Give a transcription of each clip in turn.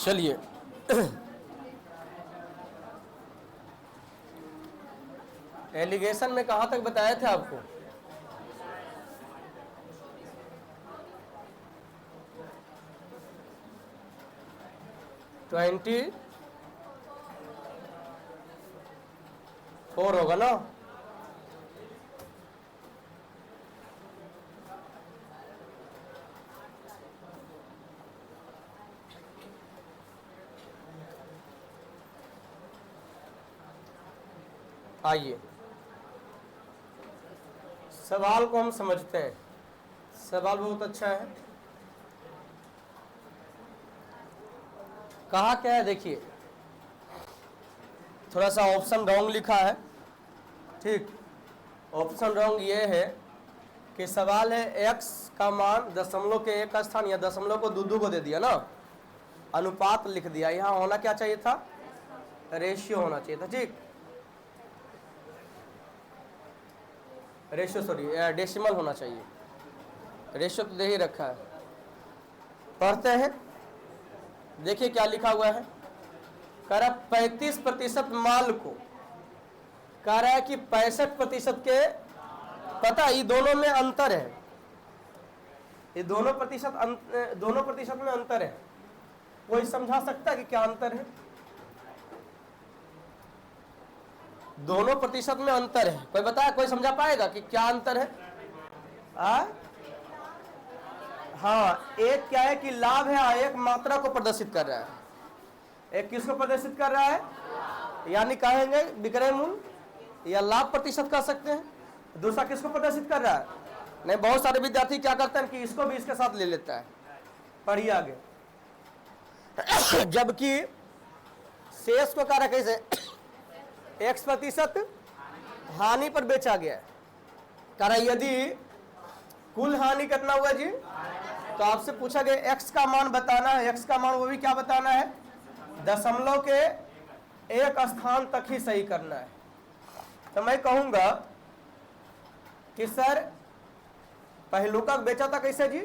चलिए एलिगेशन में कहाँ तक बताए थे आपको? ट्वेंटी 4 होगा ना? आइए सवाल को हम समझते हैं। सवाल बहुत अच्छा है। कहा क्या है देखिए, थोड़ा सा ऑप्शन रॉन्ग लिखा है। ठीक, ऑप्शन रॉन्ग ये है कि सवाल है x का मान दशमलव के एक स्थान या दशमलव को दो को दे दिया ना, अनुपात लिख दिया। यहाँ होना क्या चाहिए था? रेशियो होना चाहिए था। ठीक, रेशियो सॉरी डेसिमल होना चाहिए। रेशियो तो दे ही रखा है। पढ़ते हैं, देखिए क्या लिखा हुआ है। कह रहा 35% माल को, कह रहा है कि 65% के, पता ये दोनों में अंतर है, ये दोनों प्रतिशत में अंतर है। कोई समझा सकता है कि क्या अंतर है? दोनों प्रतिशत में अंतर है, कोई बताया? कोई समझा पाएगा कि क्या अंतर है? हाँ, एक क्या है कि लाभ है, एक मात्रा को प्रदर्शित कर रहा है। एक किसको प्रदर्शित कर रहा है? यानी कहेंगे विक्रय मूल्य या लाभ प्रतिशत कह सकते हैं। दूसरा किसको प्रदर्शित कर रहा है? नहीं, बहुत सारे विद्यार्थी क्या करते हैं कि इसको भी इसके साथ ले लेता है। पढ़िए आगे। जबकि शेष को कह रहा कैसे? x% हानि पर बेचा गया है। कह रहा यदि कुल हानि कितना हुआ जी? तो आपसे पूछा गया x का मान बताना है। x का मान वो भी क्या बताना है? दशमलव के एक स्थान तक ही सही करना है। तो मैं कहूंगा कि सर पहलुका बेचा था कैसे जी?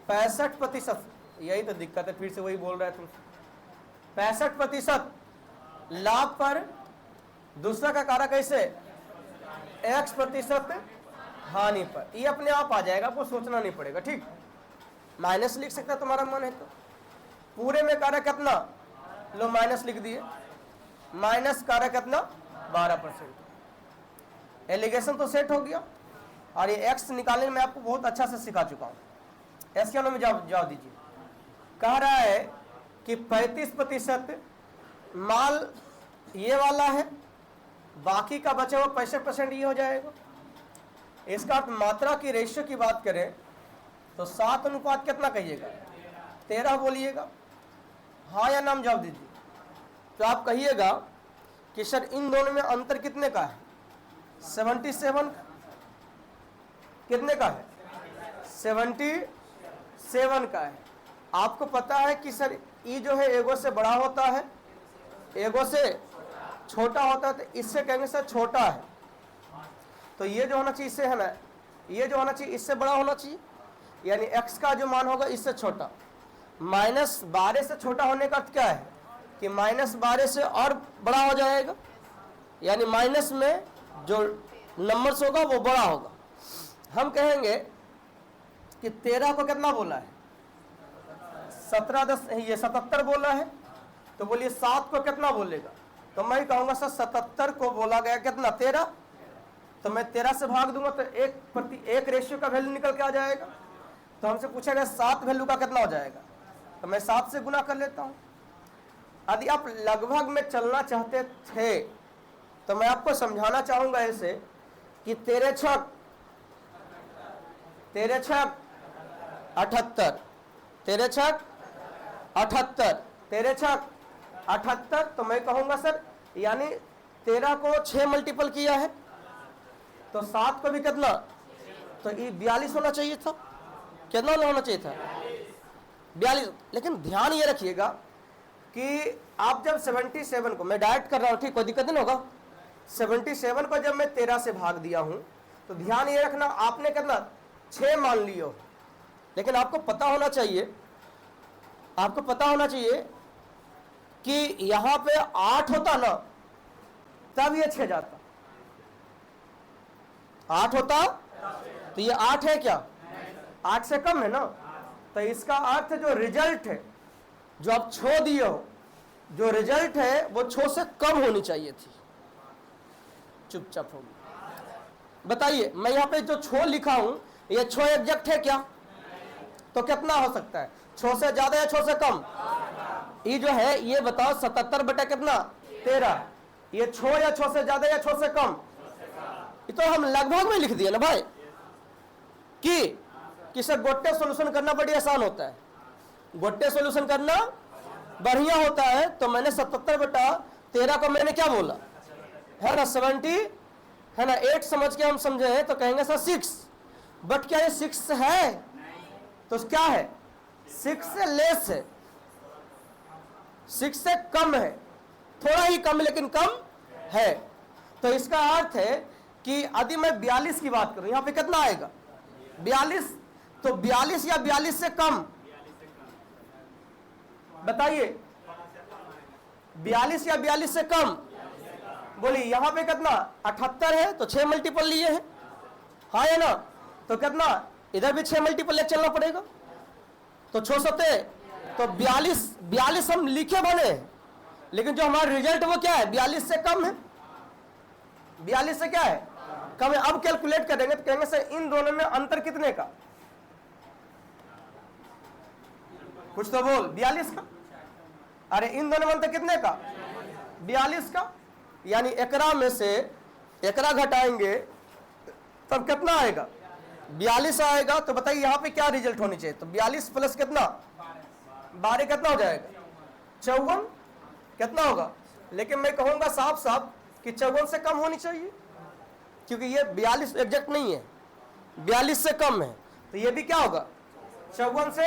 65%। यही तो दिक्कत है, फिर से वही बोल रहा है तुमसे। 65% लाभ पर, दूसरा का कारक कैसे? x% हानि पर। ये अपने आप आ जाएगा, आपको सोचना नहीं पड़ेगा। ठीक, माइनस लिख सकता तुम्हारा मन है तो। पूरे में कारक कितना? लो माइनस लिख दिए। माइनस कारक कितना? 12%। एलिगेशन तो सेट हो गया। और ये x निकालने में आपको बहुत अच्छा से सिखा चुका हूं। एस के में जवाब दीजिए। कह रहा है कि 35% माल ये वाला है, बाकी का बचा हुआ 65% ये हो जाएगा। इसका अर्थ मात्रा की रेशियो की बात करें तो 7 अनुपात कितना कहिएगा? 13 बोलिएगा। हाँ या नाम जवाब दीजिए। तो आप कहिएगा कि सर इन दोनों में अंतर कितने का है? 77। कितने का है? 77 का है। आपको पता है कि सर ई जो है एगो से बड़ा होता है, एगो से छोटा होता है। तो इससे कहेंगे सर छोटा है, तो ये जो होना चाहिए इससे है ना, ये जो होना चाहिए इससे बड़ा होना चाहिए। यानी x का जो मान होगा इससे छोटा। -12 से छोटा होने का अर्थ क्या है कि -12 से और बड़ा हो जाएगा। यानी माइनस में जो नंबर्स होगा वो बड़ा होगा। हम कहेंगे कि 13 को कितना बोला है? 77 बोला है। तो बोलिए 7 को कितना बोलेगा? तो मैं कहूंगा सर 77 को बोला गया कितना? 13। तो मैं 13 से भाग दूंगा तो एक रेशियो का वैल्यू निकल के आ जाएगा। तो हमसे पूछा गया 7 वैल्यू का कितना हो जाएगा? तो मैं 7 से गुना कर लेता हूं। यदि आप लगभग में चलना चाहते थे तो मैं आपको समझाना चाहूंगा ऐसे कि 13 छक 78, 13 छक 78, 13 छक 78। तो मैं कहूंगा सर यानी 13 को 6 मल्टीपल किया है तो 7 को भी कितना? तो ये 42 होना चाहिए था। कितना होना चाहिए था? 42। लेकिन ध्यान ये रखिएगा कि आप जब 77 को, मैं डायरेक्ट कर रहा हूं, ठीक, कोई दिक्कत नहीं होगा। 77 को जब मैं 13 से भाग दिया हूं तो ध्यान ये रखना आपने कितना? 6 मान लियो। लेकिन आपको पता होना चाहिए आपको पता होना चाहिए कि यहां पे 8 होता ना तब ये 6 जाता। 8 होता तो ये 8 है क्या? 8 से कम है ना। तो इसका अर्थ जो रिजल्ट है, जो आप छो दिए हो, जो रिजल्ट है वो छो से कम होनी चाहिए थी। चुपचाप होगी। बताइए, मैं यहां पे जो छो लिखा हूं, ये छो एग्जैक्ट है क्या? तो कितना हो सकता है? छो से ज्यादा या छो से कम? ये जो है ये बताओ, 77 बटा कितना? 13। ये छो या छो से ज्यादा या छो से कम? ये तो हम लगभग में लिख दिए ना भाई, कि किसे गोटे सॉल्यूशन करना बड़ी आसान होता है, गोटे सॉल्यूशन करना बढ़िया होता है। तो मैंने 77 बटा 13 को मैंने क्या बोला है ना, 70 है ना, 8 समझ के हम समझे हैं तो कहेंगे सर 6। बट क्या ये 6 है? तो क्या है? 6 से लेस है, 6 से कम है, थोड़ा ही कम लेकिन कम है। तो इसका अर्थ है कि यदि मैं 42 की बात करूं, यहां पे कितना आएगा? 42। तो 42 या 42 से कम? बताइए, 42 या 42 से कम? बोलिए, यहां पे कितना? 78 है तो 6 मल्टीपल लिए हैं, हाँ है ना। तो कितना? इधर भी 6 मल्टीपल ले चलना पड़ेगा। तो 6 सते तो 42 हम लिखे भले, लेकिन जो हमारा रिजल्ट वो क्या है? 42 से कम है। 42 से क्या है? कम है। अब कैलकुलेट करेंगे तो कहेंगे सर इन दोनों में अंतर कितने का? कुछ तो बोल। 42 का। अरे इन दोनों में अंतर कितने का? 42 का। यानी एकरा में से एकरा घटाएंगे तब कितना आएगा? 42 आएगा। तो बताइए यहां पे क्या रिजल्ट होनी चाहिए? तो 42 प्लस कितना? 12 कितना हो जाएगा? 54 कितना होगा? लेकिन मैं कहूंगा साफ साफ कि 54 से कम होनी चाहिए, क्योंकि ये 42 एग्जैक्ट नहीं है, 42 से कम है। तो ये भी क्या होगा? 54 से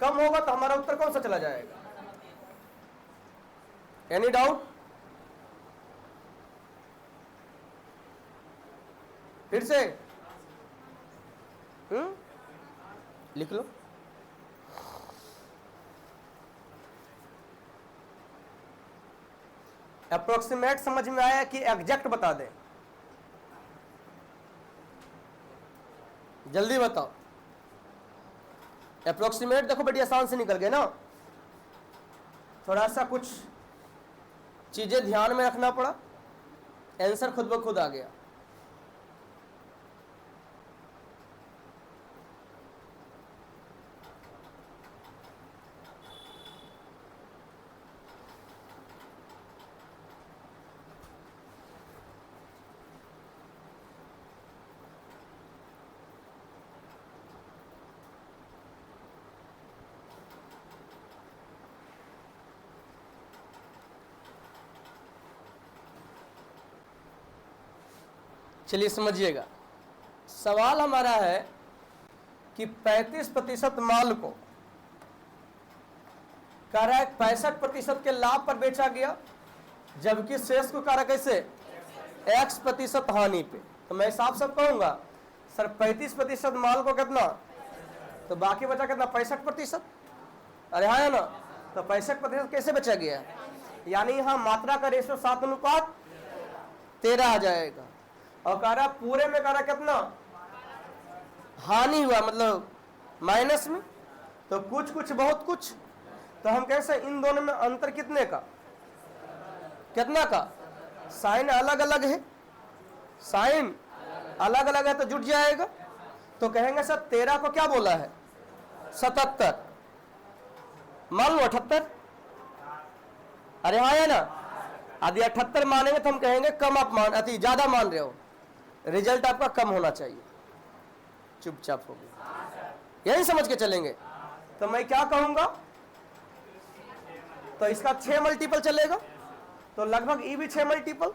कम होगा। तो हमारा उत्तर कौन सा चला जाएगा? Any doubt? फिर से लिख लो। अप्रोक्सीमेट समझ में आया कि एग्जैक्ट बता दें? जल्दी बताओ। अप्रोक्सीमेट देखो बड़ी आसान से निकल गए ना, थोड़ा सा कुछ चीजें ध्यान में रखना पड़ा, आंसर खुद ब खुद आ गया। चलिए समझिएगा, सवाल हमारा है कि 35% माल को कह रहा है 65% के लाभ पर बेचा गया, जबकि शेष को कह रहा है कैसे? X% हानि पे। तो मैं साफ साफ कहूंगा सर 35% माल को कितना, तो बाकी बचा कितना? 65%। अरे हाँ है ना। तो 65% कैसे बचा गया? यानी यहां मात्रा का रेशो 7:13 आ जाएगा। और कह रहा पूरे में कह रहा कितना हानि हुआ, मतलब माइनस में। तो कुछ कुछ बहुत कुछ। तो हम कैसे इन दोनों में अंतर कितने का? कितना का? साइन अलग अलग है, साइन अलग अलग है तो जुट जाएगा। तो कहेंगे सर 13 को क्या बोला है? 77। मान लो 78। अरे हाँ है ना। यदि 78 मानेंगे तो हम कहेंगे कम आप मान, अति ज्यादा मान रहे हो, रिजल्ट आपका कम होना चाहिए। चुपचाप हो गए, यही समझ के चलेंगे। तो मैं क्या कहूंगा? तो इसका 6 मल्टीपल चलेगा, तो लगभग ई भी 6 मल्टीपल।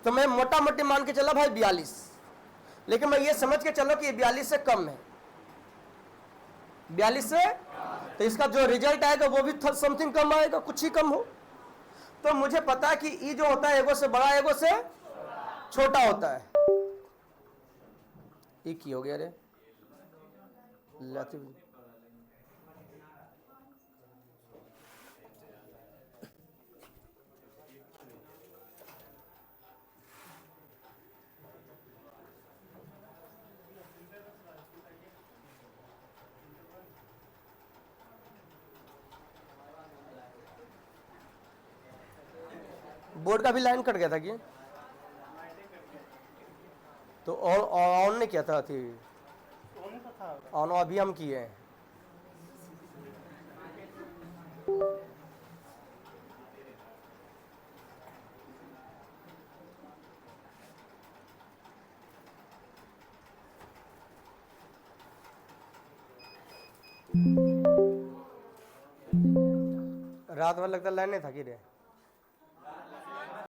तो मैं मोटा मोटी मान के चला भाई 42, लेकिन मैं ये समझ के चलो कि ये 42 से कम है, 42 से। तो इसका जो रिजल्ट आएगा वो भी समथिंग कम आएगा, कुछ ही कम हो। तो मुझे पता है कि ई जो होता है एगो से बड़ा एगो से छोटा होता है। ये की हो गया रे बोर्ड का भी लाइन कट गया था कि तो ऑन ने किया था थी ऑन अभी हम किए हैं। रात भर लगता लाइन नहीं था कि रे।